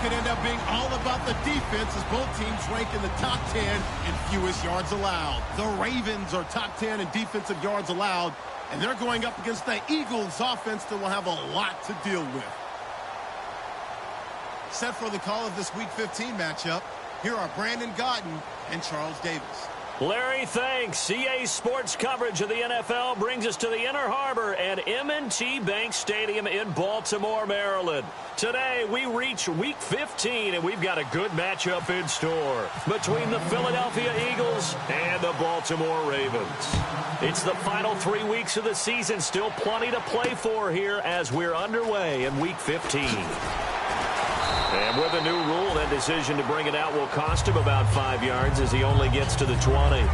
could end up being all about the defense as both teams rank in the top 10 in fewest yards allowed. The Ravens are top 10 in defensive yards allowed, and they're going up against the Eagles offense that will have a lot to deal with. Set for the call of this Week 15 matchup, here are Brandon Gaudin and Charles Davis. Larry, thanks. EA Sports coverage of the NFL brings us to the Inner Harbor at M&T Bank Stadium in Baltimore, Maryland. Today, we reach Week 15, and we've got a good matchup in store between the Philadelphia Eagles and the Baltimore Ravens. It's the final 3 weeks of the season. Still plenty to play for here as we're underway in Week 15. And with a new rule, that decision to bring it out will cost him about 5 yards as he only gets to the 20.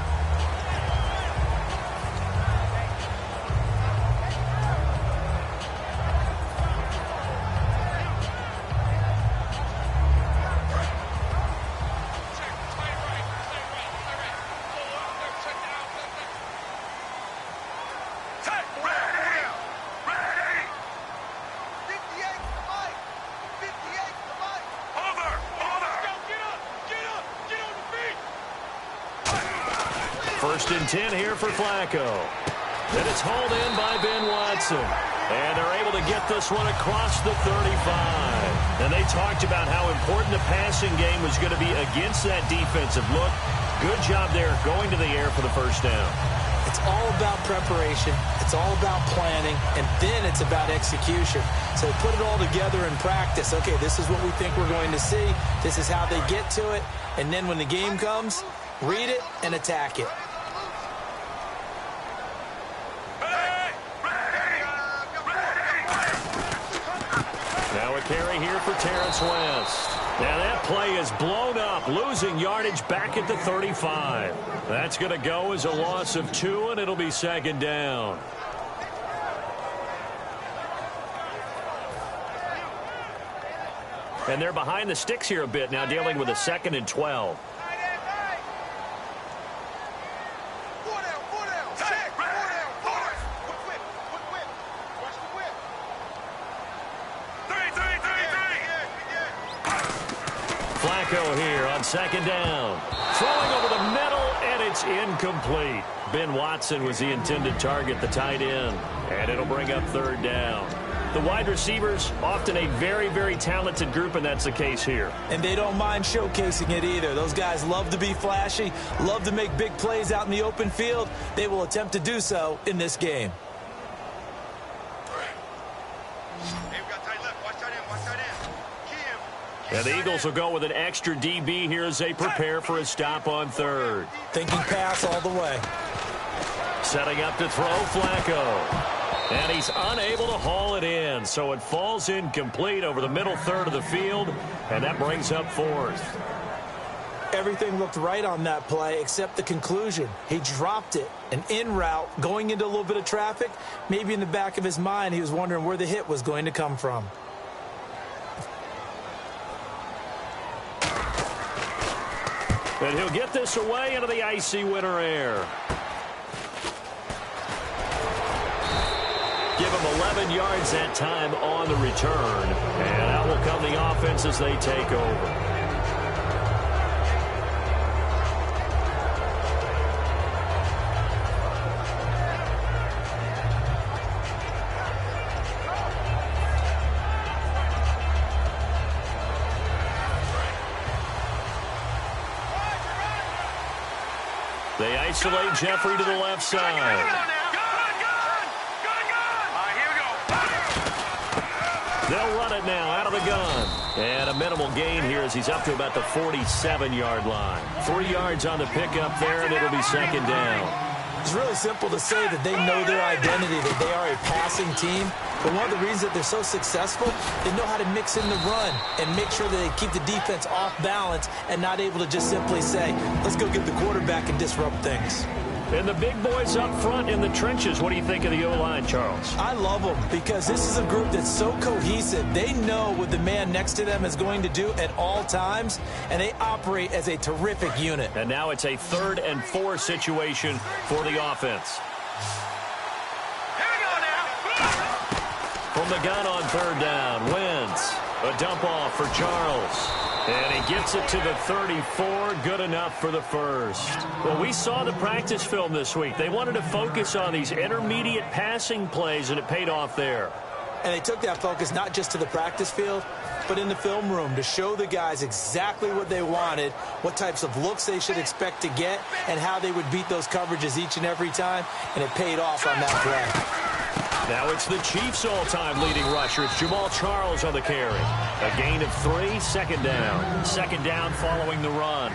First and 10 here for Flacco. And it's hauled in by Ben Watson. And they're able to get this one across the 35. And they talked about how important the passing game was going to be against that defensive look. Good job there going to the air for the first down. It's all about preparation. It's all about planning. And then it's about execution. So put it all together in practice. Okay, this is what we think we're going to see. This is how they get to it. And then when the game comes, read it and attack it. Now a carry here for Terrence West. Now that play is blown up, losing yardage back at the 35. That's going to go as a loss of 2, and it'll be second down. And they're behind the sticks here a bit now, dealing with a 2nd and 12. Flacco here on second down. Throwing over the middle, and it's incomplete. Ben Watson was the intended target, the tight end. And it'll bring up third down. The wide receivers, often a very, very talented group, and that's the case here. And they don't mind showcasing it either. Those guys love to be flashy, love to make big plays out in the open field. They will attempt to do so in this game. And the Eagles will go with an extra DB here as they prepare for a stop on third. Thinking pass all the way. Setting up to throw Flacco. And he's unable to haul it in, so it falls incomplete over the middle third of the field, and that brings up fourth. Everything looked right on that play except the conclusion. He dropped it, an in route, going into a little bit of traffic. Maybe in the back of his mind he was wondering where the hit was going to come from. And he'll get this away into the icy winter air. Give him 11 yards that time on the return. And out will come the offense as they take over. They isolate Jeffrey to the left side. They'll run it now out of the gun. And a minimal gain here as he's up to about the 47-yard line. 3 yards on the pickup there, and it'll be second down. It's really simple to say that they know their identity, that they are a passing team. But one of the reasons that they're so successful, they know how to mix in the run and make sure that they keep the defense off balance and not able to just simply say, let's go get the quarterback and disrupt things. And the big boys up front in the trenches, what do you think of the O-line, Charles? I love them because this is a group that's so cohesive. They know what the man next to them is going to do at all times, and they operate as a terrific unit. And now it's a 3rd and 4 situation for the offense. From the gun on 3rd down, Wentz. A dump off for Charles. And he gets it to the 34. Good enough for the first. Well, we saw the practice film this week. They wanted to focus on these intermediate passing plays, and it paid off there. And they took that focus not just to the practice field, but in the film room to show the guys exactly what they wanted, what types of looks they should expect to get, and how they would beat those coverages each and every time, and it paid off on that play. Now it's the Chiefs' all-time leading rusher. It's Jamal Charles on the carry. A gain of 3, second down. Second down following the run.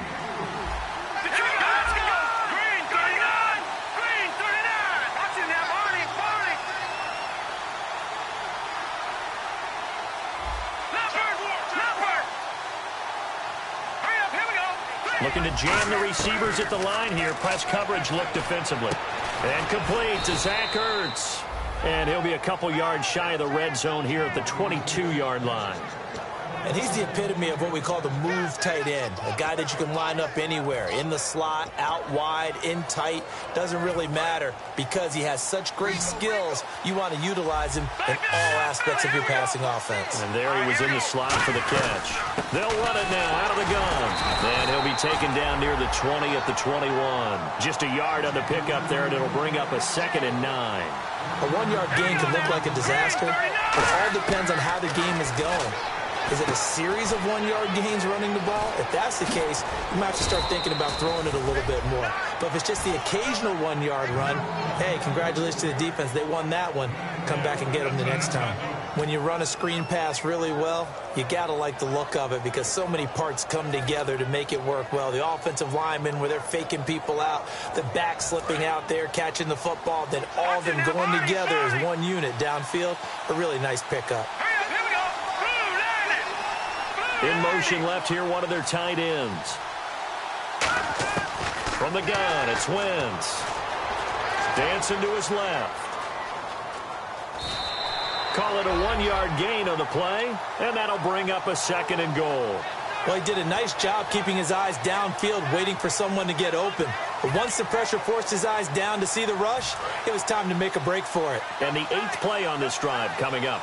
Looking to jam the receivers at the line here. Press coverage look defensively. And complete to Zach Ertz. And he'll be a couple yards shy of the red zone here at the 22-yard line. And he's the epitome of what we call the move tight end, a guy that you can line up anywhere, in the slot, out wide, in tight, doesn't really matter because he has such great skills. You want to utilize him in all aspects of your passing offense. And there he was in the slot for the catch. They'll run it now out of the gun. And he'll be taken down near the 20 at the 21. Just a yard on the pickup there, and it'll bring up a 2nd and 9. A 1-yard gain can look like a disaster, but it all depends on how the game is going. Is it a series of 1-yard gains running the ball? If that's the case, you might have to start thinking about throwing it a little bit more. But if it's just the occasional 1-yard run, hey, congratulations to the defense. They won that one. Come back and get them the next time. When you run a screen pass really well, you got to like the look of it because so many parts come together to make it work well. The offensive linemen, where they're faking people out, the back slipping out there, catching the football, then all of them going together as one unit downfield. A really nice pickup. In motion left here, one of their tight ends. From the gun, it's Wentz. Dancing to his left. Call it a 1-yard gain on the play, and that'll bring up a 2nd and goal. Well, he did a nice job keeping his eyes downfield, waiting for someone to get open. But once the pressure forced his eyes down to see the rush, it was time to make a break for it. And the 8th play on this drive coming up.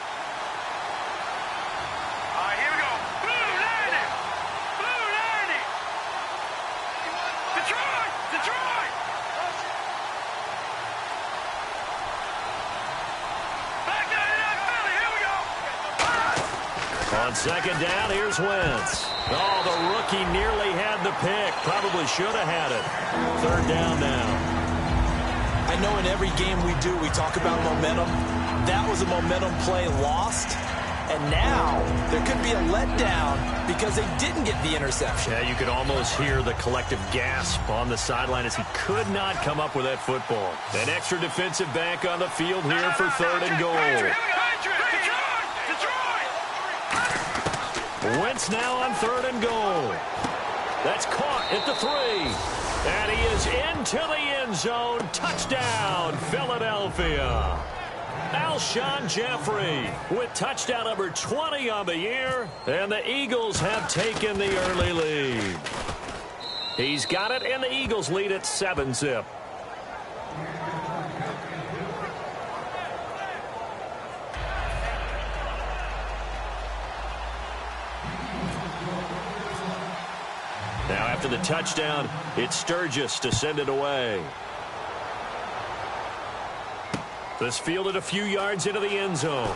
On 2nd down, here's Wentz. Oh, the rookie nearly had the pick. Probably should have had it. 3rd down now. I know in every game we do, we talk about momentum. That was a momentum play lost. And now there could be a letdown because they didn't get the interception. Yeah, you could almost hear the collective gasp on the sideline as he could not come up with that football. An extra defensive back on the field here for 3rd and goal. Wentz now on 3rd and goal. That's caught at the 3. And he is into the end zone. Touchdown, Philadelphia. Alshon Jeffrey with touchdown number 20 on the year. And the Eagles have taken the early lead. He's got it, and the Eagles lead at 7-zip. Now after the touchdown, it's Sturgis to send it away. This fielded a few yards into the end zone.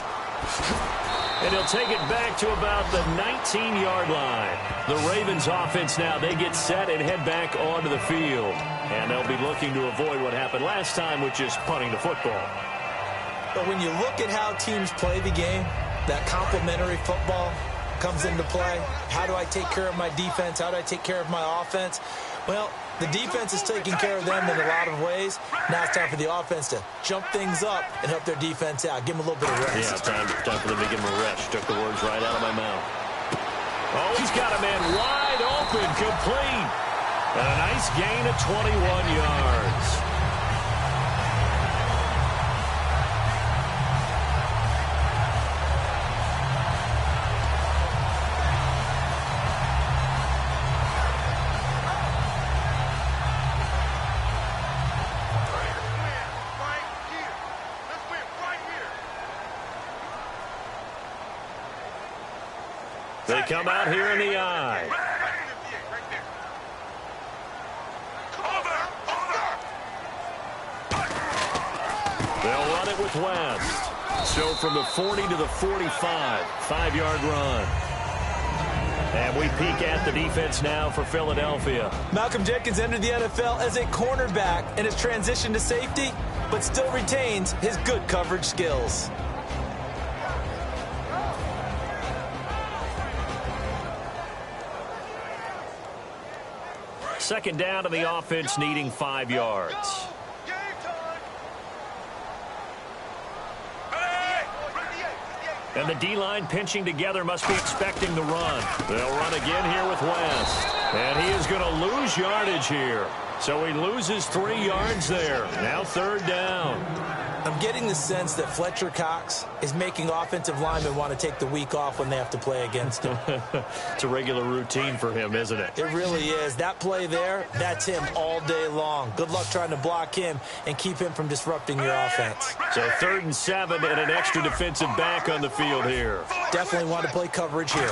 And he'll take it back to about the 19-yard line. The Ravens offense now, they get set and head back onto the field. And they'll be looking to avoid what happened last time, which is punting the football. But when you look at how teams play the game, that complementary football comes into play. How do I take care of my defense? How do I take care of my offense? Well, the defense is taking care of them in a lot of ways. Now it's time for the offense to jump things up and help their defense out. Give them a little bit of rest. Yeah, time for them to give them a rest. Took the words right out of my mouth. Oh, he's got a man wide open, complete. And a nice gain of 21 yards. They come out here in the I. They'll run it with West. So from the 40 to the 45, 5-yard run. And we peek at the defense now for Philadelphia. Malcolm Jenkins entered the NFL as a cornerback and has transitioned to safety, but still retains his good coverage skills. Second down to the offense, needing 5 yards. And the D-line pinching together, must be expecting the run. They'll run again here with West. And he is going to lose yardage here. So he loses 3 yards there. Now third down. I'm getting the sense that Fletcher Cox is making offensive linemen want to take the week off when they have to play against him. It's a regular routine for him, isn't it? It really is. That play there, that's him all day long. Good luck trying to block him and keep him from disrupting your offense. So 3rd and 7 and an extra defensive back on the field here. Definitely want to play coverage here.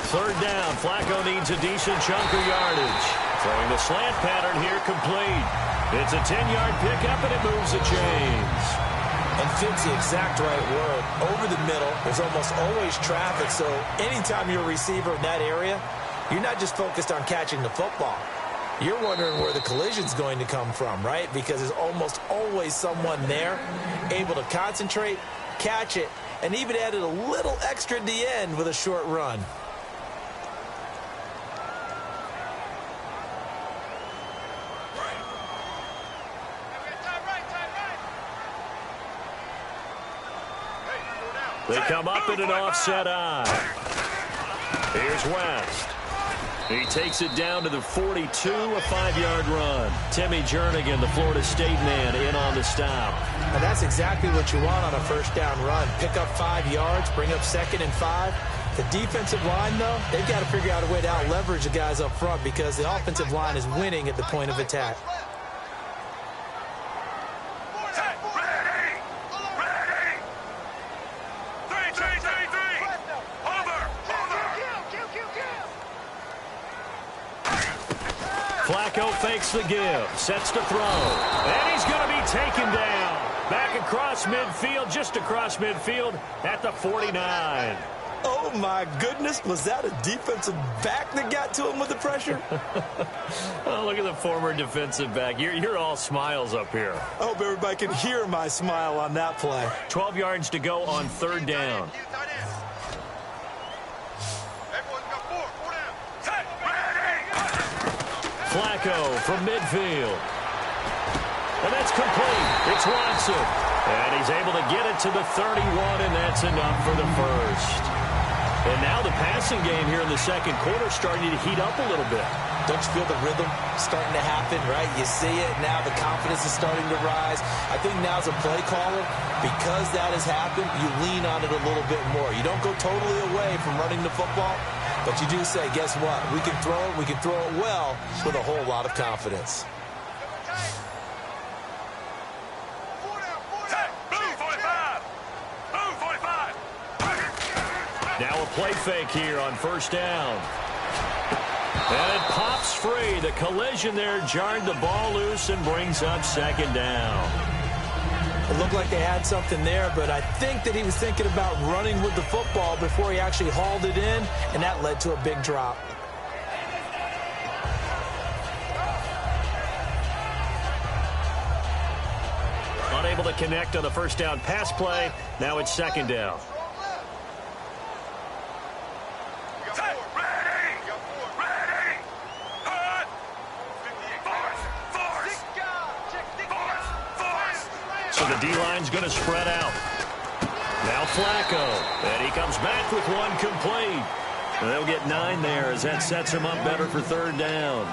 3rd down. Flacco needs a decent chunk of yardage. Throwing the slant pattern here, complete. It's a 10-yard pickup, and it moves the chains. And fits the exact right word. Over the middle, there's almost always traffic, so anytime you're a receiver in that area, you're not just focused on catching the football. You're wondering where the collision's going to come from, right? Because there's almost always someone there able to concentrate, catch it, and even added a little extra at the end with a short run. They come up in an offset I. Here's West. He takes it down to the 42, a 5-yard run. Timmy Jernigan, the Florida State man, in on the stop. And that's exactly what you want on a first down run. Pick up 5 yards, bring up 2nd and 5. The defensive line, though, they've got to figure out a way to out-leverage the guys up front because the offensive line is winning at the point of attack. Flacco fakes the give, sets to throw, and he's going to be taken down. Back across midfield, just across midfield at the 49. Oh, my goodness. Was that a defensive back that got to him with the pressure? Oh, look at the former defensive back. You're all smiles up here. I hope everybody can hear my smile on that play. 12 yards to go on 3rd down. Flacco from midfield. And that's complete. It's Watson. And he's able to get it to the 31, and that's enough for the first. And now the passing game here in the second quarter starting to heat up a little bit. Don't you feel the rhythm starting to happen, right? You see it now. The confidence is starting to rise. I think now as a play caller, because that has happened, you lean on it a little bit more. You don't go totally away from running the football, but you do say, guess what? We can throw it well with a whole lot of confidence. Now a play fake here on 1st down. And it pops free. The collision there jarred the ball loose and brings up 2nd down. It looked like they had something there, but I think that he was thinking about running with the football before he actually hauled it in, and that led to a big drop. Unable to connect on the 1st down pass play. Now it's 2nd down. So the D-line's going to spread out. Now Flacco. And he comes back with one complete. And they'll get 9 there as that sets him up better for 3rd down.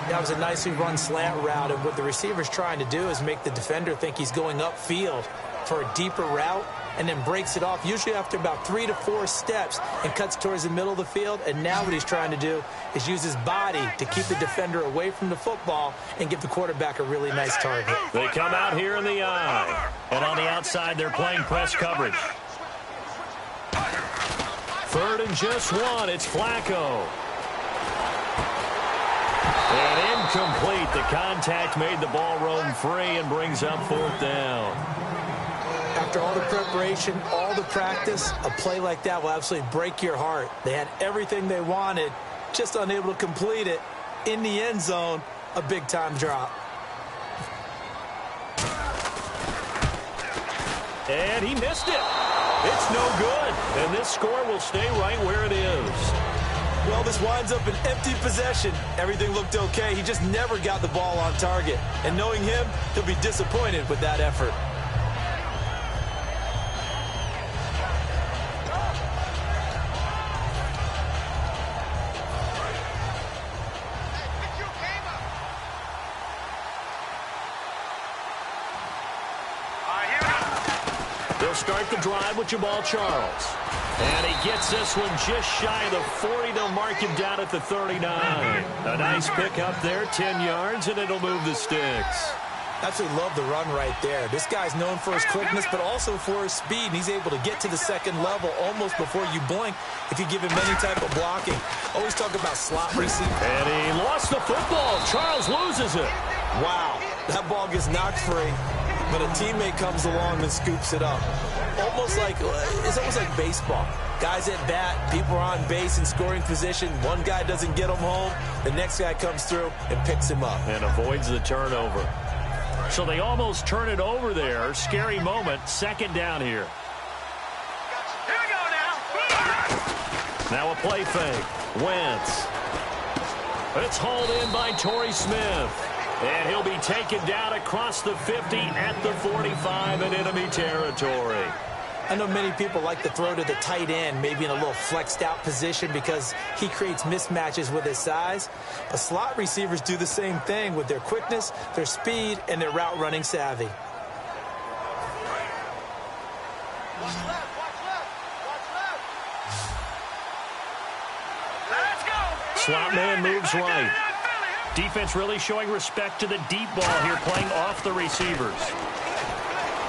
That was a nicely run slant route, and what the receiver's trying to do is make the defender think he's going upfield for a deeper route and then breaks it off, usually after about 3 to 4 steps, and cuts towards the middle of the field. And now what he's trying to do is use his body to keep the defender away from the football and give the quarterback a really nice target. They come out here in the I. And on the outside, they're playing press coverage. 3rd and just 1. It's Flacco. And incomplete. The contact made the ball roam free and brings up 4th down. After all the preparation, all the practice, a play like that will absolutely break your heart. They had everything they wanted, just unable to complete it. In the end zone, a big-time drop. And he missed it. It's no good. And this score will stay right where it is. Well, this winds up an empty possession. Everything looked okay. He just never got the ball on target. And knowing him, he'll be disappointed with that effort. They'll start the drive with Jamal Charles. And he gets this one just shy of the 40. They'll mark him down at the 39. A nice pick up there, 10 yards, and it'll move the sticks. Absolutely love the run right there. This guy's known for his quickness, but also for his speed. And he's able to get to the second level almost before you blink if you give him any type of blocking. Always talk about slot receiver. And he lost the football. Charles loses it. Wow, that ball gets knocked free, but a teammate comes along and scoops it up. It's almost like baseball. Guys at bat, people are on base in scoring position. One guy doesn't get him home. The next guy comes through and picks him up. And avoids the turnover. So they almost turn it over there. Scary moment. 2nd down here. Here we go now. Now a play fake. Wentz. It's hauled in by Torrey Smith. And he'll be taken down across the 50 at the 45 in enemy territory. I know many people like to throw to the tight end, maybe in a little flexed out position because he creates mismatches with his size. But slot receivers do the same thing with their quickness, their speed, and their route running savvy. Watch left, watch left, watch left. Let's go. Slot man moves right. Defense really showing respect to the deep ball here, playing off the receivers.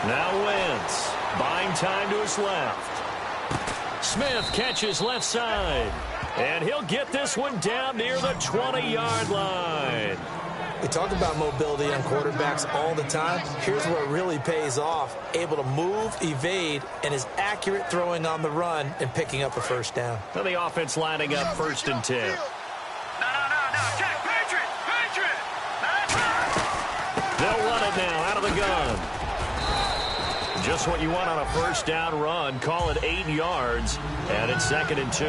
Now Wentz, buying time to his left. Smith catches left side. And he'll get this one down near the 20-yard line. We talk about mobility on quarterbacks all the time. Here's where it really pays off. Able to move, evade, and is accurate throwing on the run and picking up a 1st down. Now the offense lining up 1st and 10. They'll run it now out of the gun. Just what you want on a 1st down run. Call it 8 yards, and it's 2nd and 2.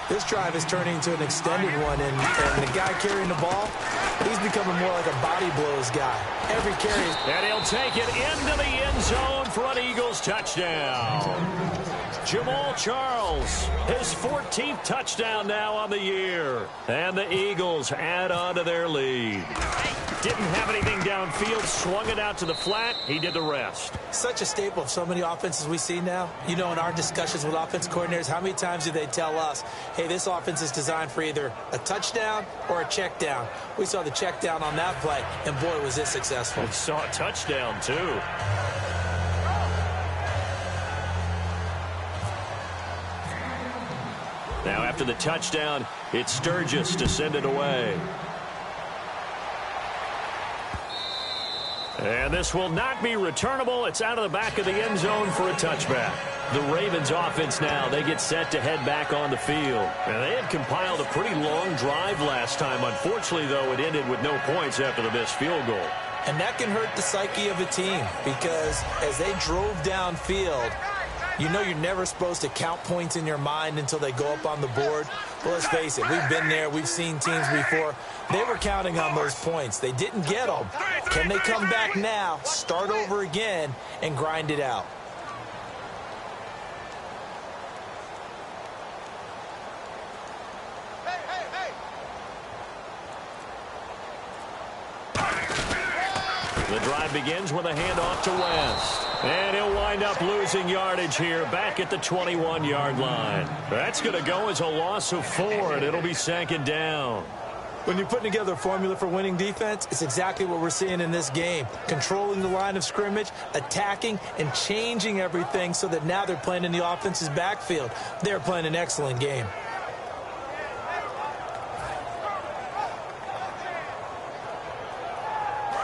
This drive is turning into an extended one, and the guy carrying the ball, he's becoming more like a body blows guy. Every carry. And he'll take it into the end zone for an Eagles touchdown. Jamal Charles, his 14th touchdown now on the year. And the Eagles add on to their lead. Didn't have anything downfield, swung it out to the flat. He did the rest. Such a staple of so many offenses we see now. You know, in our discussions with offense coordinators, how many times do they tell us, hey, this offense is designed for either a touchdown or a check down. We saw the check down on that play, and boy, was it successful. We saw a touchdown, too. Now after the touchdown, it's Sturgis to send it away. And this will not be returnable. It's out of the back of the end zone for a touchback. The Ravens offense now, they get set to head back on the field. And they had compiled a pretty long drive last time. Unfortunately, though, it ended with no points after the missed field goal. And that can hurt the psyche of a team because as they drove downfield, you know you're never supposed to count points in your mind until they go up on the board. Well, let's face it, we've been there. We've seen teams before. They were counting on those points. They didn't get them. Can they come back now, start over again, and grind it out? The drive begins with a handoff to West. And he'll wind up losing yardage here back at the 21-yard line. That's going to go as a loss of 4, and it'll be 2nd down. When you're putting together a formula for winning defense, it's exactly what we're seeing in this game. Controlling the line of scrimmage, attacking, and changing everything so that now they're playing in the offense's backfield. They're playing an excellent game.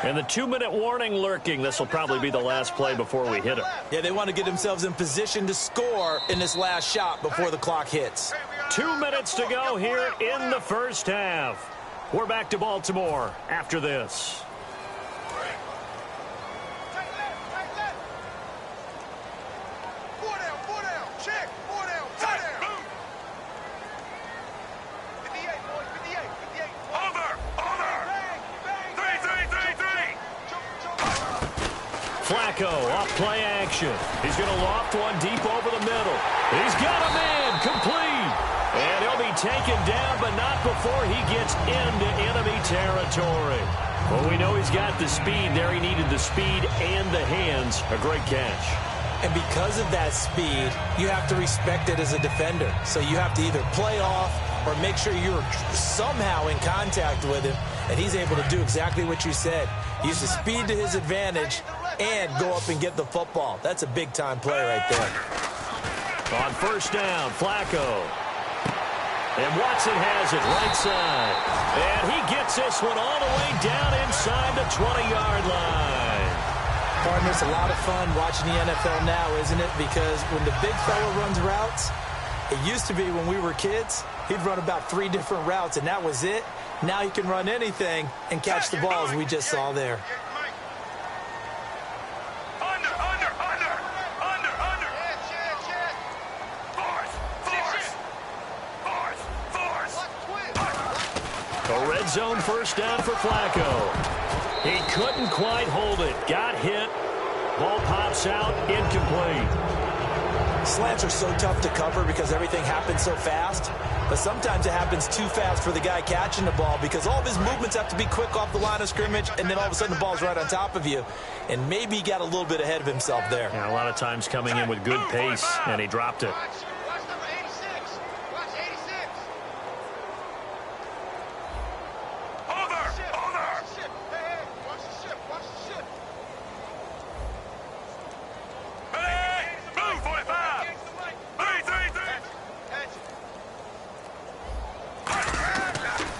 And the 2-minute warning lurking. This will probably be the last play before we hit it. Yeah, they want to get themselves in position to score in this last shot before the clock hits. 2 minutes to go here in the first half. We're back to Baltimore after this. Flacco off play action. He's going to loft one deep over the middle. He's got a man complete. And he'll be taken down, but not before he gets into enemy territory. Well, we know he's got the speed there. He needed the speed and the hands. A great catch. And because of that speed, you have to respect it as a defender. So you have to either play off or make sure you're somehow in contact with him. And he's able to do exactly what you said. Use the speed to his advantage and go up and get the football. That's a big-time play right there. On first down, Flacco. And Watson has it right side. And he gets this one all the way down inside the 20-yard line. Partner, it's a lot of fun watching the NFL now, isn't it? Because when the big fella runs routes, it used to be when we were kids, he'd run about 3 different routes, and that was it. Now he can run anything and catch the balls we just saw there. A red zone first down for Flacco. He couldn't quite hold it. Got hit. Ball pops out. Incomplete. Slants are so tough to cover because everything happens so fast. But sometimes it happens too fast for the guy catching the ball because all of his movements have to be quick off the line of scrimmage, and then all of a sudden the ball's right on top of you. And maybe he got a little bit ahead of himself there. Yeah, a lot of times coming in with good pace, and he dropped it.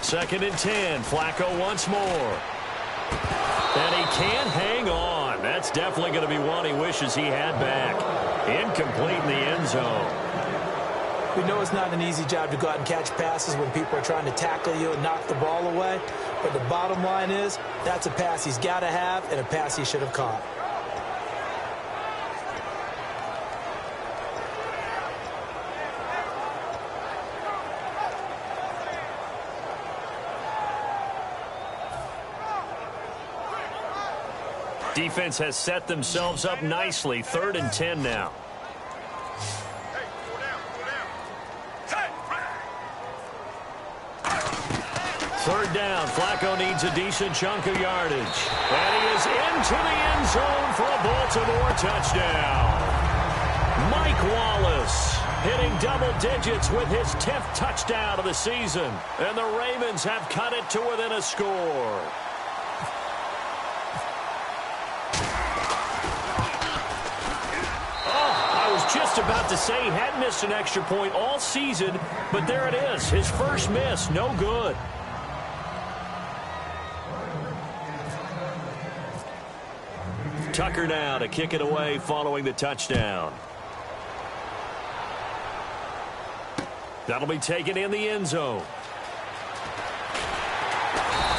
Second and 10. Flacco once more. And he can't hang on. That's definitely going to be one he wishes he had back. Incomplete in the end zone. We know it's not an easy job to go out and catch passes when people are trying to tackle you and knock the ball away. But the bottom line is, that's a pass he's got to have and a pass he should have caught. Defense has set themselves up nicely. 3rd and 10 now. Third down. Flacco needs a decent chunk of yardage. And he is into the end zone for a Baltimore touchdown. Mike Wallace hitting double digits with his 10th touchdown of the season. And the Ravens have cut it to within a score. Just about to say he hadn't missed an extra point all season, but there it is. His first miss, no good. Tucker now to kick it away following the touchdown. That'll be taken in the end zone.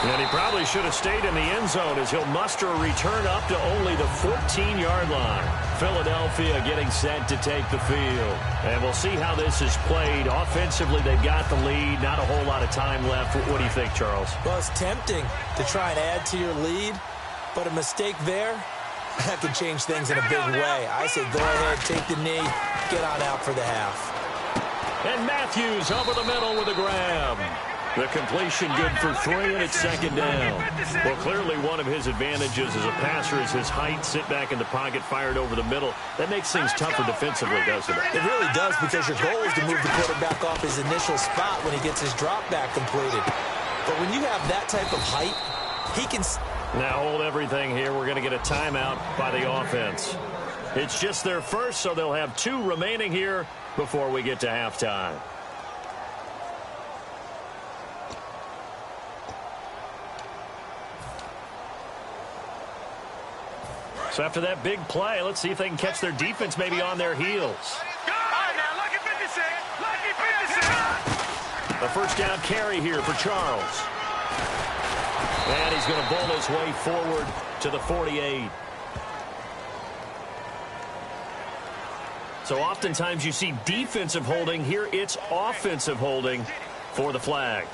And he probably should have stayed in the end zone as he'll muster a return up to only the 14-yard line. Philadelphia getting set to take the field. And we'll see how this is played. Offensively, they've got the lead. Not a whole lot of time left. What do you think, Charles? Well, it's tempting to try and add to your lead, but a mistake there, that could change things in a big way. I say go ahead, take the knee, get on out for the half. And Matthews over the middle with a grab. The completion good for 3, and it's second down. Well, clearly one of his advantages as a passer is his height. Sit back in the pocket, fired over the middle. That makes things tougher defensively, doesn't it? It really does, because your goal is to move the quarterback off his initial spot when he gets his drop back completed. But when you have that type of height, he can... Now hold everything here. We're going to get a timeout by the offense. It's just their first, so they'll have 2 remaining here before we get to halftime. So after that big play, let's see if they can catch their defense maybe on their heels. A first down carry here for Charles. And he's going to bowl his way forward to the 48. So oftentimes you see defensive holding. Here it's offensive holding for the flag.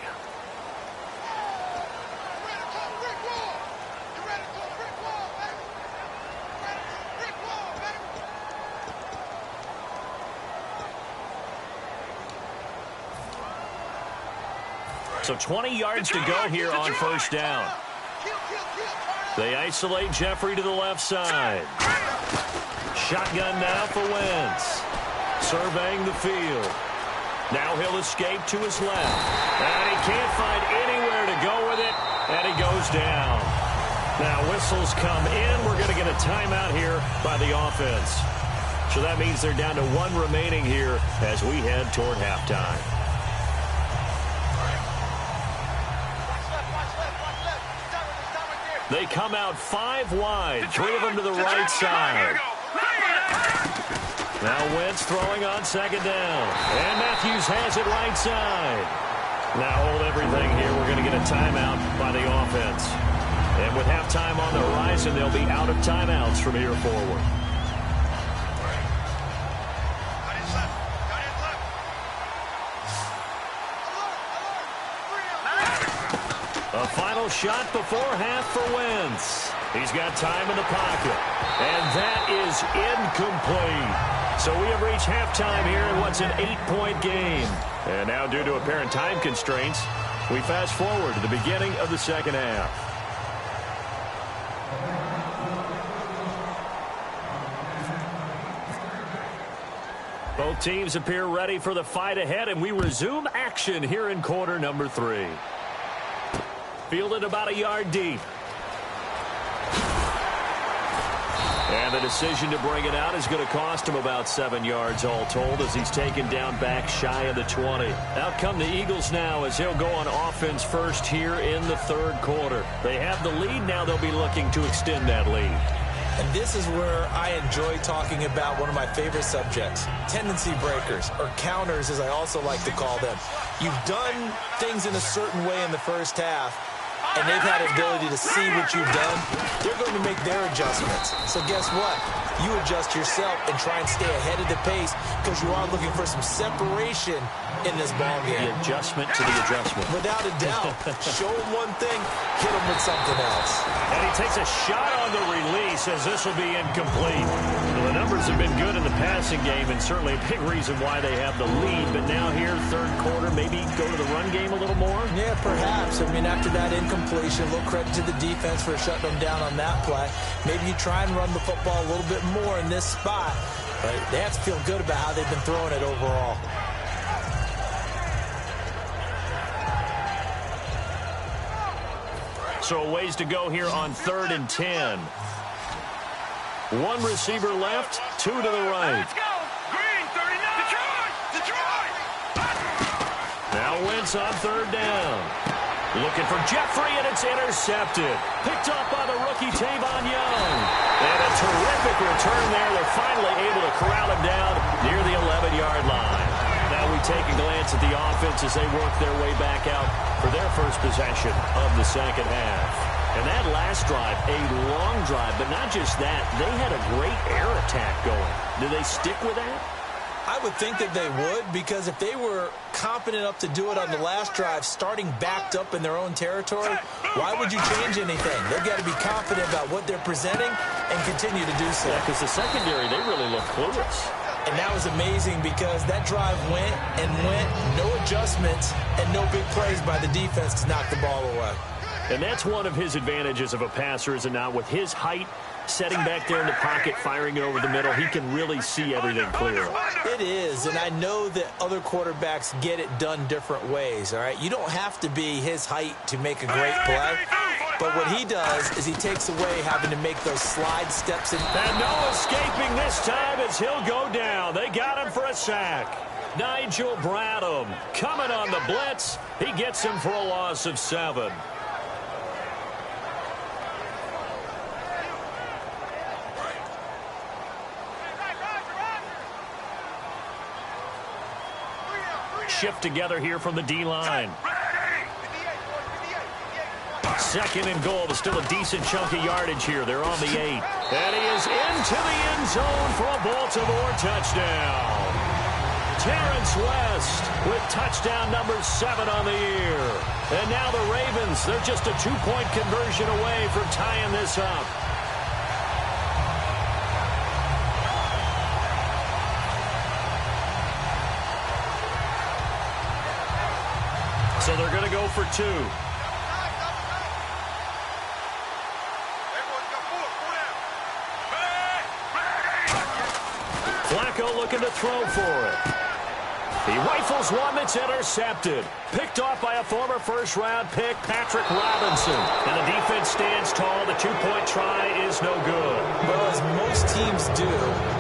So 20 yards to go here on first down. They isolate Jeffrey to the left side. Shotgun now for Wentz. Surveying the field. Now he'll escape to his left. And he can't find anywhere to go with it. And he goes down. Now whistles come in. We're going to get a timeout here by the offense. So that means they're down to 1 remaining here as we head toward halftime. They come out 5 wide, 3 of them to the right side. Now Wentz throwing on second down. And Matthews has it right side. Now hold everything here. We're going to get a timeout by the offense. And with halftime on the horizon, they'll be out of timeouts from here forward. A final shot before half for Wentz. He's got time in the pocket. And that is incomplete. So we have reached halftime here in what's an 8-point game. And now due to apparent time constraints, we fast forward to the beginning of the second half. Both teams appear ready for the fight ahead, and we resume action here in quarter number 3. Fielded about a yard deep. And the decision to bring it out is going to cost him about 7 yards all told as he's taken down back shy of the 20. Out come the Eagles now as he'll go on offense first here in the third quarter. They have the lead. Now they'll be looking to extend that lead. And this is where I enjoy talking about one of my favorite subjects, tendency breakers, or counters as I also like to call them. You've done things in a certain way in the first half, and they've had the ability to see what you've done. They're going to make their adjustments. So guess what? You adjust yourself and try and stay ahead of the pace because you are looking for some separation in this ball game. The adjustment to the adjustment. Without a doubt. Show them one thing, hit them with something else. And he takes a shot on the release as this will be incomplete. Well, the numbers have been good in the passing game and certainly a big reason why they have the lead. But now here, third quarter, maybe go to the run game a little more? Yeah, perhaps. I mean, after that incompletion, a little credit to the defense for shutting them down on that play. Maybe you try and run the football a little bit more in this spot. But they have to feel good about how they've been throwing it overall. So a ways to go here on 3rd and 10. 1 receiver left, 2 to the right. Let's go. Green, 39. Detroit. Now Wentz on 3rd down. Looking for Jeffrey, and it's intercepted. Picked up by the rookie Tavon Young. And a terrific return there. They're finally able to corral him down near the 11-yard line. Now we take a glance at the offense as they work their way back out for their first possession of the second half. And that last drive, a long drive, but not just that. They had a great air attack going. Do they stick with that? I would think that they would, because if they were competent enough to do it on the last drive, starting backed up in their own territory, why would you change anything? They've got to be confident about what they're presenting and continue to do so. Yeah, because the secondary, they really look clueless. And that was amazing because that drive went and went, no adjustments, and no big plays by the defense to knock the ball away. And that's one of his advantages of a passer, is it not? With his height, setting back there in the pocket, firing it over the middle, he can really see everything clear. It is, and I know that other quarterbacks get it done different ways, all right? You don't have to be his height to make a great play, but what he does is he takes away having to make those slide steps. And no escaping this time as he'll go down. They got him for a sack. Nigel Bradham coming on the blitz. He gets him for a loss of 7. Shift together here from the D-line. 2nd and goal, but still a decent chunk of yardage here. They're on the 8. And he is into the end zone for a Baltimore touchdown. Terrence West with touchdown number 7 on the year. And now the Ravens, they're just a 2-point conversion away from tying this up. So they're going to go for 2. Flacco looking to throw for it. He rifles one that's intercepted. Picked off by a former first-round pick, Patrick Robinson. And the defense stands tall. The 2-point try is no good. Well, as most teams do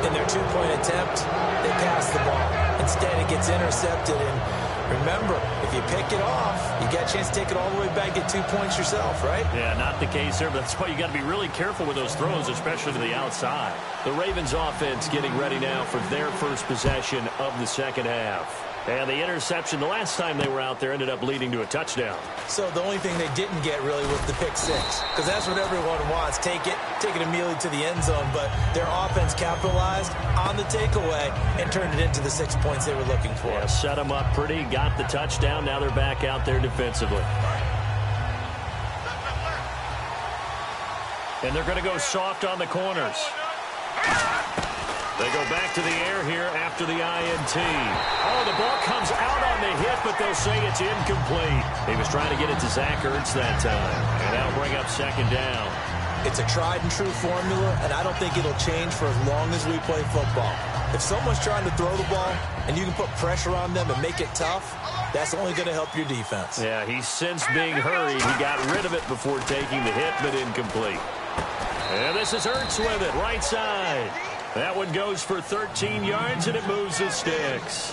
in their 2-point attempt, they pass the ball. Instead, it gets intercepted. And remember, if you pick it off, you got a chance to take it all the way back, get 2 points yourself, right? Yeah, not the case there, but that's why you got to be really careful with those throws, especially to the outside. The Ravens offense getting ready now for their first possession of the second half. And the interception, the last time they were out there, ended up leading to a touchdown. So the only thing they didn't get really was the pick 6, because that's what everyone wants. Take it immediately to the end zone, but their offense capitalized on the takeaway and turned it into the 6 points they were looking for. Yeah, set them up pretty, got the touchdown. Now they're back out there defensively. And they're going to go soft on the corners. They go back to the air here after the INT. Oh, the ball comes out on the hit, but they'll say it's incomplete. He was trying to get it to Zach Ertz that time. And that'll bring up 2nd down. It's a tried-and-true formula, and I don't think it'll change for as long as we play football. If someone's trying to throw the ball and you can put pressure on them and make it tough, that's only going to help your defense. Yeah, he's since being hurried. He got rid of it before taking the hit, but incomplete. And this is Ertz with it, right side. That one goes for 13 yards, and it moves the sticks.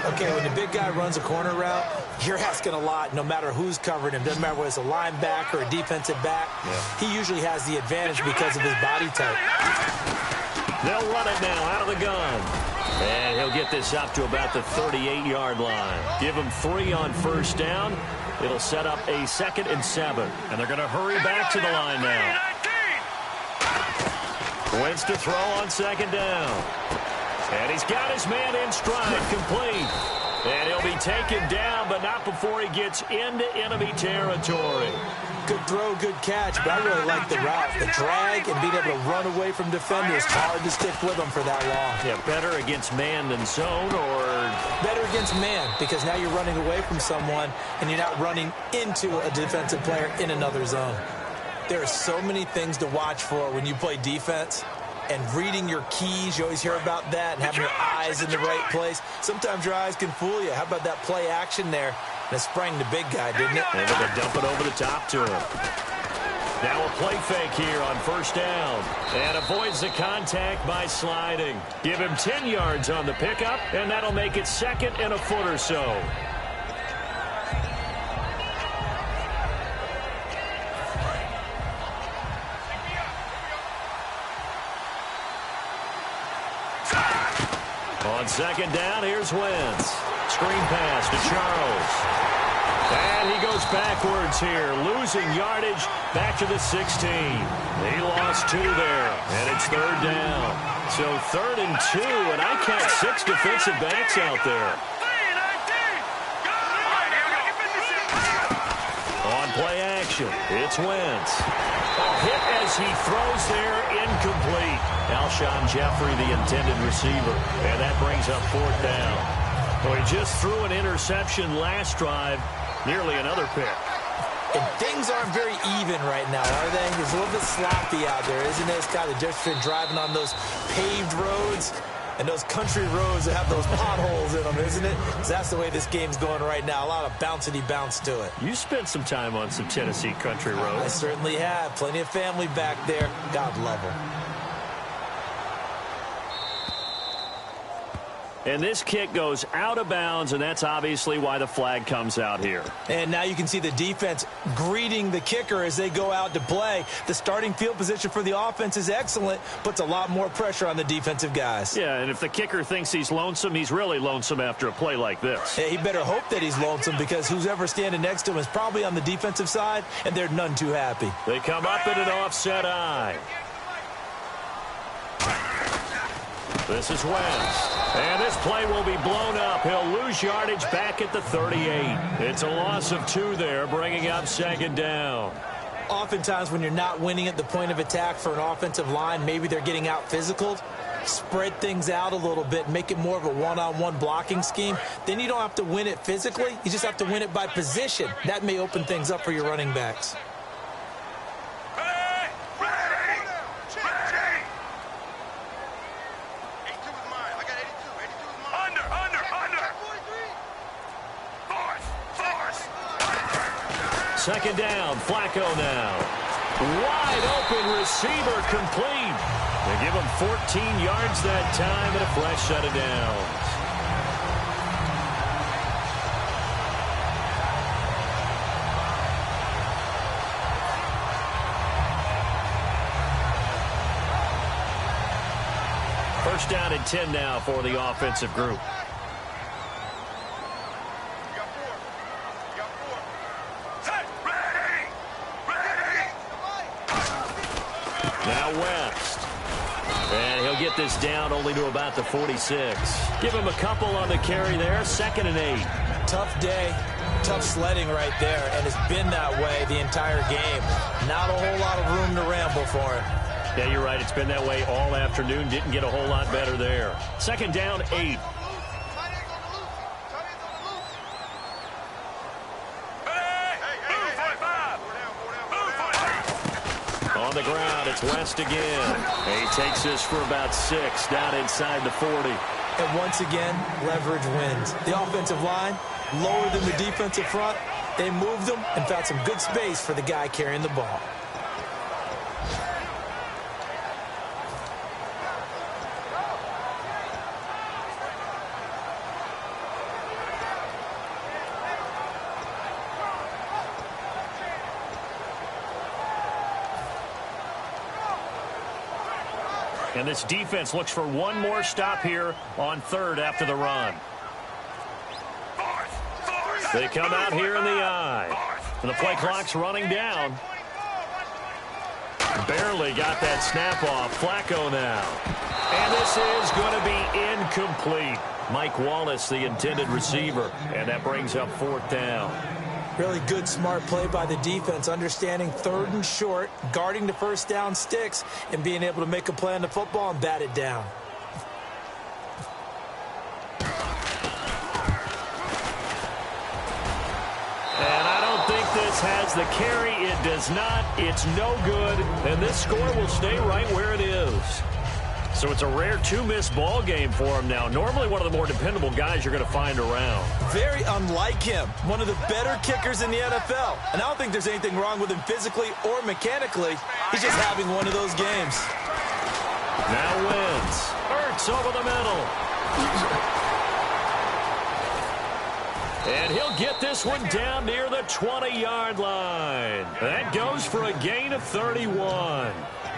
Okay, when the big guy runs a corner route, you're asking a lot no matter who's covering him. Doesn't matter whether it's a linebacker or a defensive back. Yeah. He usually has the advantage because of his body type. They'll run it now out of the gun. And he'll get this up to about the 38-yard line. Give him 3 on first down. It'll set up a 2nd and 7. And they're going to hurry back to the line now. Wentz to throw on 2nd down. And he's got his man in stride, complete. And he'll be taken down, but not before he gets into enemy territory. Good throw, good catch, but I really like the route. The drag and being able to run away from defenders, hard to stick with them for that long. Yeah, better against man than zone, or? Better against man, because now you're running away from someone, and you're not running into a defensive player in another zone. There are so many things to watch for when you play defense, and reading your keys, you always hear about that, and having your eyes in the right place. Sometimes your eyes can fool you. How about that play action there? And it sprang the big guy, didn't it? And they dump it over the top to him. Now a play fake here on first down, and avoids the contact by sliding. Give him 10 yards on the pickup, and that'll make it 2nd and a foot or so. On 2nd down, here's Wentz. Screen pass to Charles. And he goes backwards here, losing yardage back to the 16. He lost 2 there, and it's 3rd down. So 3rd and 2, and I count 6 defensive backs out there. On play action, it's Wentz. A hit as he throws there, incomplete. Alshon Jeffrey, the intended receiver, and that brings up 4th down. Well, he just threw an interception last drive, nearly another pick. And things aren't very even right now, are they? It's a little bit sloppy out there, isn't it? It's kind of different between driving on those paved roads and those country roads that have those potholes in them, isn't it? That's the way this game's going right now. A lot of bouncity bounce to it. You spent some time on some Tennessee country roads. I certainly have. Plenty of family back there. God love them. And this kick goes out of bounds, and that's obviously why the flag comes out here. And now you can see the defense greeting the kicker as they go out to play. The starting field position for the offense is excellent, puts a lot more pressure on the defensive guys. Yeah, and if the kicker thinks he's lonesome, he's really lonesome after a play like this. Yeah, he better hope that he's lonesome, because who's ever standing next to him is probably on the defensive side, and they're none too happy. They come up in an offset eye. This is Wentz. And this play will be blown up. He'll lose yardage back at the 38. It's a loss of 2 there, bringing up second down. Oftentimes when you're not winning at the point of attack for an offensive line, maybe they're getting out physical. Spread things out a little bit, make it more of a one-on-one blocking scheme. Then you don't have to win it physically. You just have to win it by position. That may open things up for your running backs. Second down, Flacco now. Wide open receiver, complete. They give him 14 yards that time and a fresh set of downs. First down and 10 now for the offensive group. Now West. And he'll get this down only to about the 46. Give him a couple on the carry there. 2nd and 8. Tough day, tough sledding right there, and it's been that way the entire game. Not a whole lot of room to ramble for him. Yeah, you're right. It's been that way all afternoon. Didn't get a whole lot better there. 2nd down, 8. On the ground, it's West again. He takes this for about 6 down inside the 40. And once again, leverage wins. The offensive line, lower than the defensive front. They moved them and found some good space for the guy carrying the ball. And this defense looks for one more stop here on 3rd after the run. They come out here in the eye. And the play clock's running down. Barely got that snap off. Flacco now. And this is going to be incomplete. Mike Wallace, the intended receiver. And that brings up 4th down. Really good, smart play by the defense, understanding 3rd and short, guarding the first down sticks, and being able to make a play on the football and bat it down. And I don't think this has the carry. It does not. It's no good. And this score will stay right where it is. So it's a rare 2-miss ball game for him now. Normally one of the more dependable guys you're going to find around. Very unlike him. One of the better kickers in the NFL. And I don't think there's anything wrong with him physically or mechanically. He's just having one of those games. Now wins. Hurts over the middle. And he'll get this one down near the 20-yard line. That goes for a gain of 31.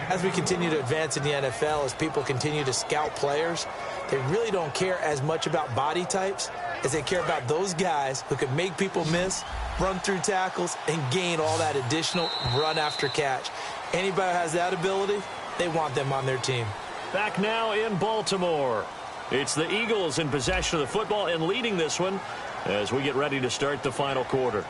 As we continue to advance in the NFL, as people continue to scout players, they really don't care as much about body types as they care about those guys who can make people miss, run through tackles, and gain all that additional run after catch. Anybody who has that ability, they want them on their team. Back now in Baltimore. It's the Eagles in possession of the football and leading this one as we get ready to start the final quarter.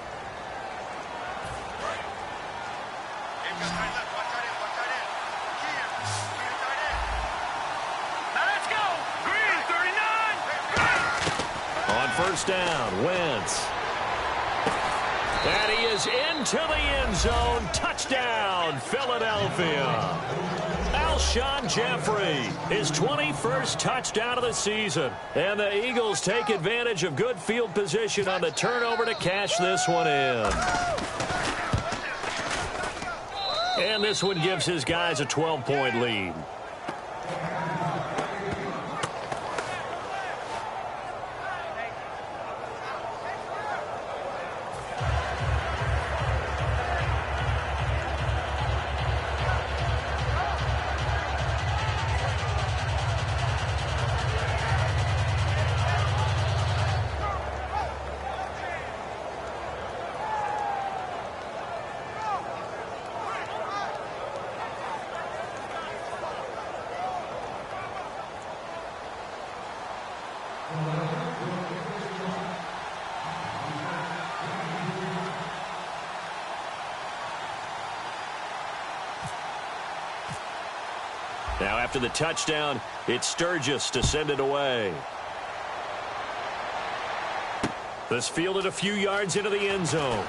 First down, Wentz. And he is into the end zone. Touchdown, Philadelphia. Alshon Jeffrey, his 21st touchdown of the season. And the Eagles take advantage of good field position on the turnover to cash this one in. And this one gives his guys a 12-point lead. Now after the touchdown, it's Sturgis to send it away. This fielded a few yards into the end zone.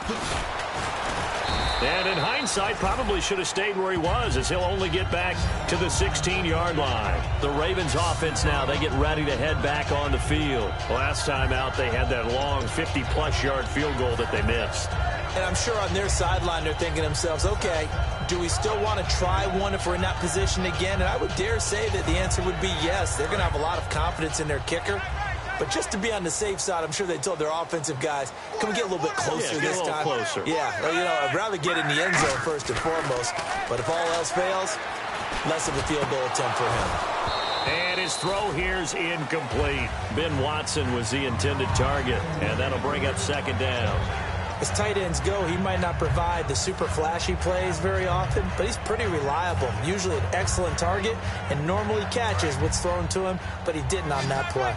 And in hindsight, probably should have stayed where he was, as he'll only get back to the 16-yard line. The Ravens offense now, they get ready to head back on the field. Last time out, they had that long 50-plus yard field goal that they missed. And I'm sure on their sideline, they're thinking to themselves, okay, do we still want to try one if we're in that position again? And I would dare say that the answer would be yes. They're going to have a lot of confidence in their kicker. But just to be on the safe side, I'm sure they told their offensive guys, can we get a little bit closer this time? Closer. Yeah, well, you know, I'd rather get in the end zone first and foremost. But if all else fails, less of a field goal attempt for him. And his throw here's incomplete. Ben Watson was the intended target, and that'll bring up second down. As tight ends go, he might not provide the super flashy plays very often, but he's pretty reliable. Usually an excellent target and normally catches what's thrown to him, but he didn't on that play.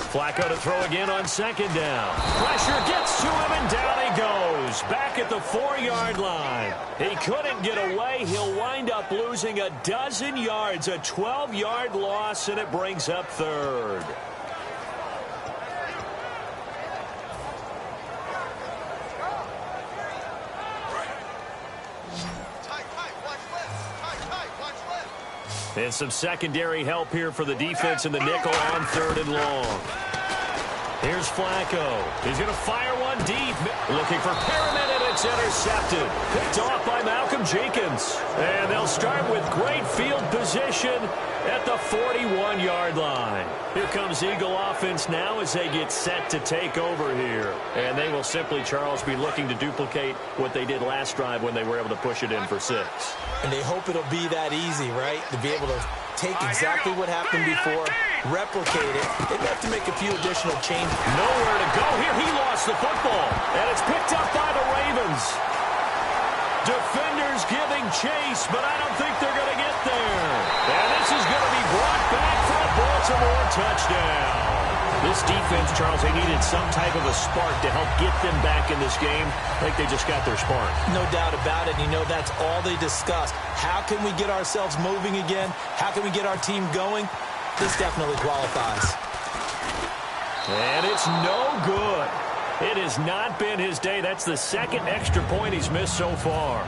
Flacco to throw again on second down. Pressure gets to him, and down he goes. Back at the 4-yard line. He couldn't get away. He'll wind up losing a dozen yards, a 12-yard loss, and it brings up third. And some secondary help here for the defense in the nickel on third and long. Here's Flacco. He's going to fire one deep. Looking for Perriman, and it's intercepted. Picked off by Malcolm Jenkins. And they'll start with great field position at the 41-yard line. Here comes Eagle offense now as they get set to take over here. And they will simply, Charles, be looking to duplicate what they did last drive when they were able to push it in for 6. And they hope it'll be that easy, right? To be able to take exactly what happened before, replicate it. They have to make a few additional changes. Nowhere to go here. He lost the football. And it's picked up by the Ravens. Defenders giving chase, but I don't think they're going to get there. And this is going to be brought back for a Baltimore touchdown. This defense, Charles, they needed some type of a spark to help get them back in this game. I think they just got their spark. No doubt about it. You know, that's all they discussed. How can we get ourselves moving again? How can we get our team going? This definitely qualifies. And it's no good. It has not been his day. That's the second extra point he's missed so far.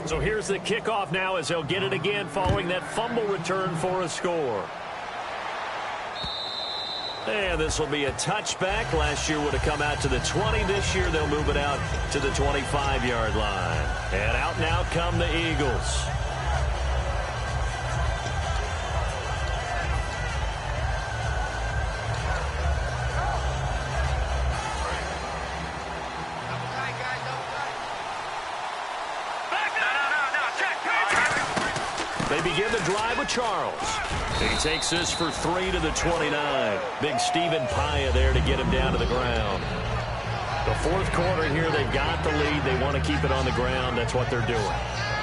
So here's the kickoff now as they'll get it again following that fumble return for a score. And this will be a touchback. Last year would have come out to the 20. This year they'll move it out to the 25-yard line. And out now come the Eagles. They begin the drive with Charles. He takes this for 3 to the 29. Big Stephen Paya there to get him down to the ground. The fourth quarter here, they've got the lead. They want to keep it on the ground. That's what they're doing.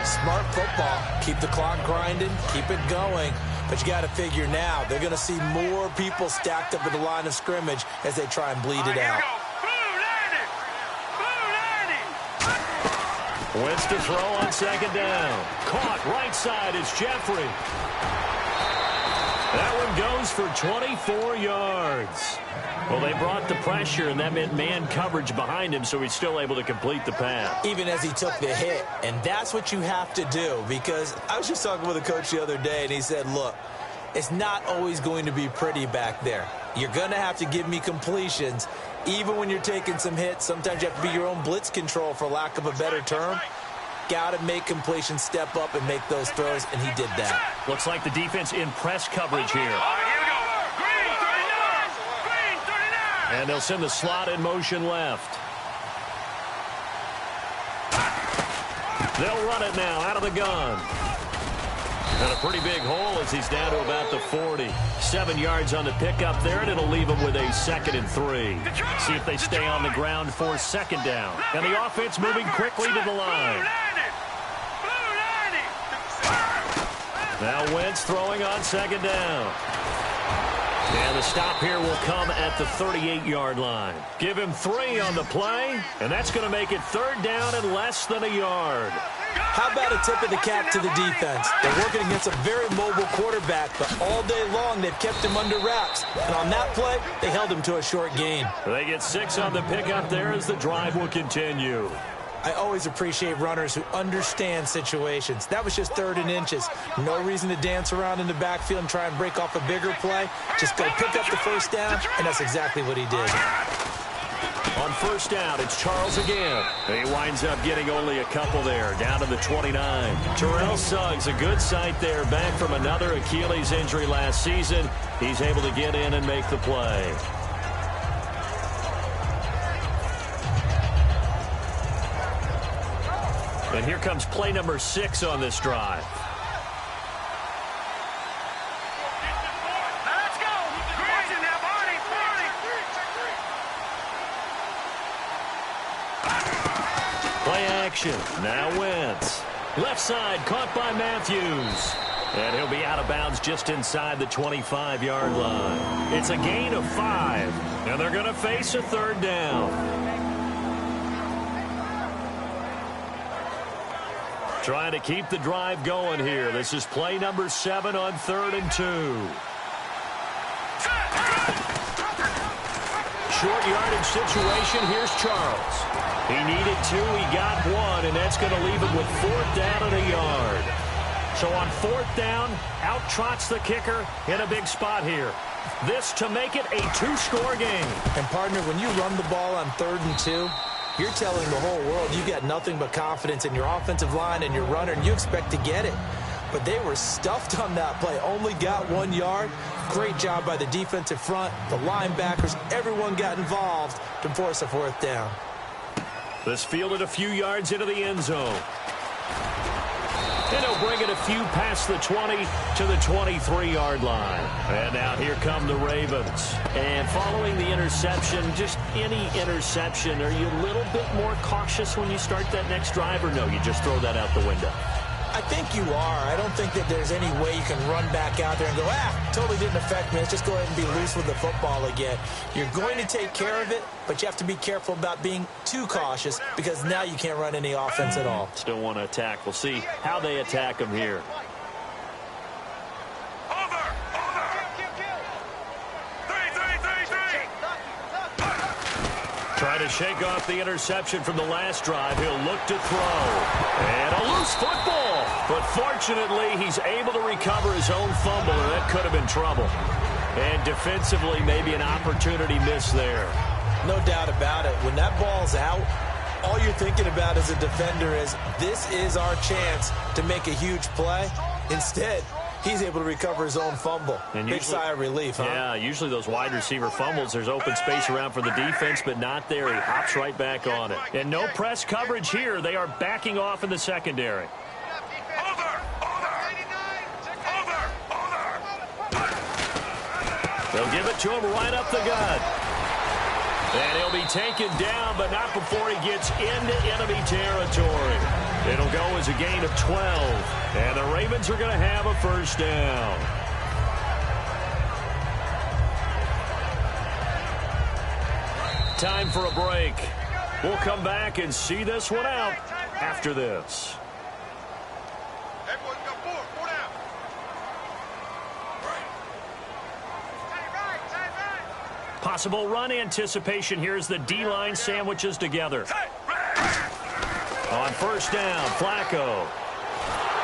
Smart football. Keep the clock grinding. Keep it going. But you got to figure now, they're going to see more people stacked up at the line of scrimmage as they try and bleed it out. Wentz to throw on second down. Caught right side is Jeffrey. That one goes for 24 yards. Well, they brought the pressure, and that meant man coverage behind him, so he's still able to complete the pass. Even as he took the hit, and that's what you have to do, because I was just talking with a coach the other day, and he said, look, it's not always going to be pretty back there. You're going to have to give me completions, even when you're taking some hits. Sometimes you have to be your own blitz control, for lack of a better term. Got to make completions, step up, and make those throws, and he did that. Looks like the defense in press coverage here. And they'll send the slot in motion left. They'll run it now out of the gun. And a pretty big hole as he's down to about the 40. 7 yards on the pickup there, and it'll leave him with a 2nd and 3. See if they stay on the ground for second down. And the offense moving quickly to the line. Now Wentz throwing on second down. And the stop here will come at the 38-yard line. Give him 3 on the play, and that's going to make it 3rd down and less than a yard. How about a tip of the cap to the defense? They're working against a very mobile quarterback, but all day long they've kept him under wraps. And on that play, they held him to a short gain. They get 6 on the pickup there as the drive will continue. I always appreciate runners who understand situations. That was just 3rd and inches. No reason to dance around in the backfield and try and break off a bigger play. Just go pick up the 1st down, and that's exactly what he did. On 1st down, it's Charles again. He winds up getting only a couple there, down to the 29. Terrell Suggs, a good sight there, back from another Achilles injury last season. He's able to get in and make the play. And here comes play number 6 on this drive. Let's go. Play action. Now Wentz. Left side caught by Matthews. And he'll be out of bounds just inside the 25-yard line. It's a gain of 5. And they're going to face a 3rd down. Trying to keep the drive going here. This is play number 7 on 3rd and 2. Short yardage situation. Here's Charles. He needed 2. He got 1, and that's going to leave him with 4th down and a yard. So on 4th down, out trots the kicker in a big spot here. This to make it a 2-score game. And, partner, when you run the ball on 3rd and 2, you're telling the whole world you got nothing but confidence in your offensive line and your runner, and you expect to get it. But they were stuffed on that play, only got 1 yard. Great job by the defensive front, the linebackers, everyone got involved to force a 4th down. This fielded a few yards into the end zone. And he'll bring it a few past the 20 to the 23-yard line. And now here come the Ravens. And following the interception, just any interception, are you a little bit more cautious when you start that next drive, or no, you just throw that out the window? I think you are. I don't think that there's any way you can run back out there and go, totally didn't affect me. Let's just go ahead and be loose with the football again. You're going to take care of it, but you have to be careful about being too cautious, because now you can't run any offense at all. Still want to attack. We'll see how they attack them here. Trying to shake off the interception from the last drive. He'll look to throw. And a loose football. But fortunately, he's able to recover his own fumble, and that could have been trouble. And defensively, maybe an opportunity missed there. No doubt about it. When that ball's out, all you're thinking about as a defender is, this is our chance to make a huge play. Instead, he's able to recover his own fumble. And big sigh of relief, huh? Yeah, usually those wide receiver fumbles, there's open space around for the defense, but not there. He hops right back on it. And no press coverage here. They are backing off in the secondary. They'll give it to him right up the gut. And he'll be taken down, but not before he gets into enemy territory. It'll go as a gain of 12. And the Ravens are going to have a 1st down. Time for a break. We'll come back and see this one out. after this. Everyone got four down. Possible run anticipation here as the D-line sandwiches together. On first down, Flacco.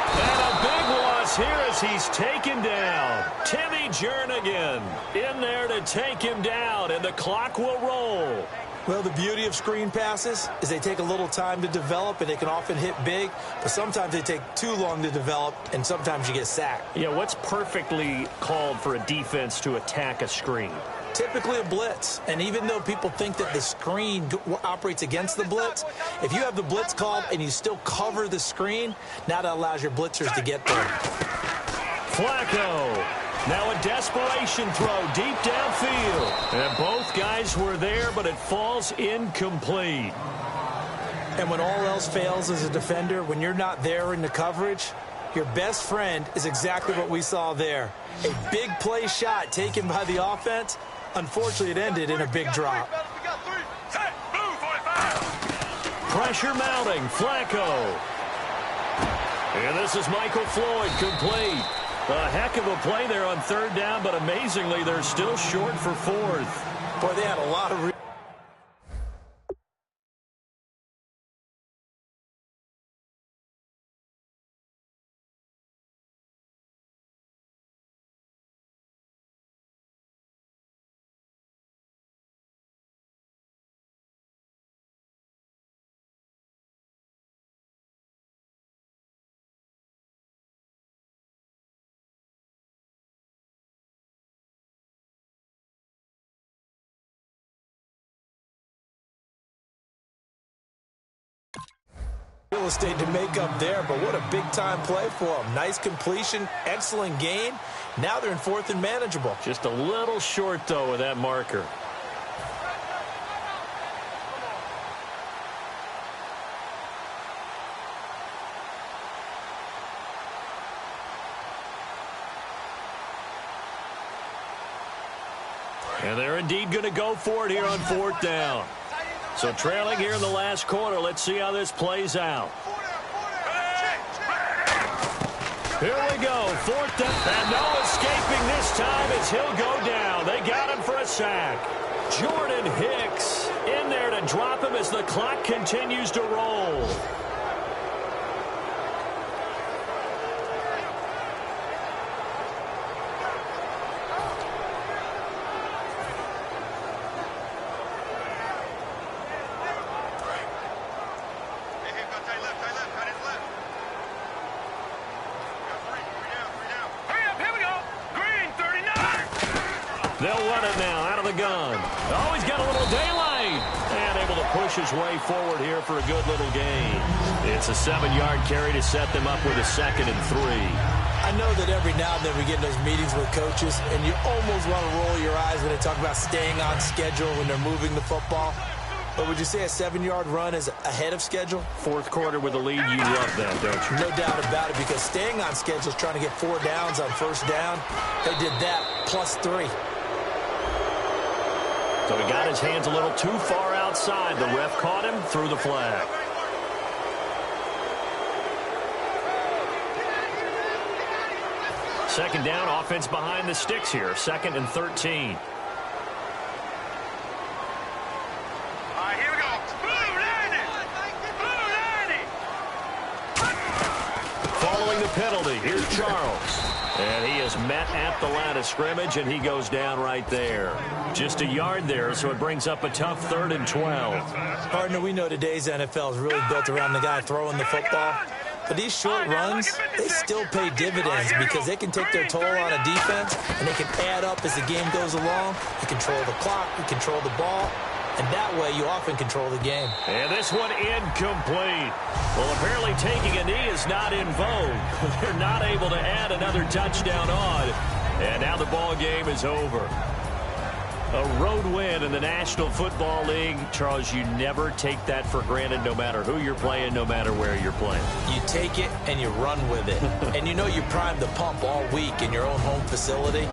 And a big loss here as he's taken down. Timmy Jernigan in there to take him down, and the clock will roll. Well, the beauty of screen passes is they take a little time to develop, and they can often hit big, but sometimes they take too long to develop, and sometimes you get sacked. Yeah, what's perfectly called for a defense to attack a screen? Typically a blitz, and even though people think that the screen operates against the blitz, if you have the blitz called and you still cover the screen, now that allows your blitzers to get there. Flacco. Now a desperation throw deep downfield. And both guys were there, but it falls incomplete. And when all else fails as a defender, when you're not there in the coverage, your best friend is exactly what we saw there. A big play shot taken by the offense. Unfortunately, it ended in a big drop. Pressure mounting. Flacco. And this is Michael Floyd complete. A heck of a play there on third down, but amazingly, they're still short for fourth. Boy, they had a lot of... real estate to make up there, but what a big-time play for them. Nice completion, excellent gain. Now they're in fourth and manageable. Just a little short, though, with that marker. And they're indeed going to go for it here on fourth down. So trailing here in the last quarter. Let's see how this plays out. Here we go. Fourth down. And no escaping this time as he'll go down. They got him for a sack. Jordan Hicks in there to drop him as the clock continues to roll. They'll run it now out of the gun. Oh, he's got a little daylight. And able to push his way forward here for a good little gain. It's a 7-yard carry to set them up with a 2nd and 3. I know that every now and then we get in those meetings with coaches, and you almost want to roll your eyes when they talk about staying on schedule when they're moving the football. But would you say a 7-yard run is ahead of schedule? Fourth quarter with a lead, you love that, don't you? No doubt about it, because staying on schedule is trying to get 4 downs on first down. They did that plus 3. So he got his hands a little too far outside. The ref caught him, threw the flag. Second down, offense behind the sticks here. 2nd and 13. Following the penalty, here's Charles. And he is met at the line of scrimmage, and he goes down right there. Just a yard there, so it brings up a tough 3rd and 12. Partner, we know today's NFL is really built around the guy throwing the football. But these short runs, they still pay dividends because they can take their toll on a defense, and they can add up as the game goes along. You control the clock, you control the ball, and that way you often control the game. And this one incomplete. Well, apparently taking a knee is not in vogue. They're not able to add another touchdown on. And now the ball game is over. A road win in the National Football League. Charles, you never take that for granted no matter who you're playing, no matter where you're playing. You take it and you run with it. And you know you primed the pump all week in your own home facility.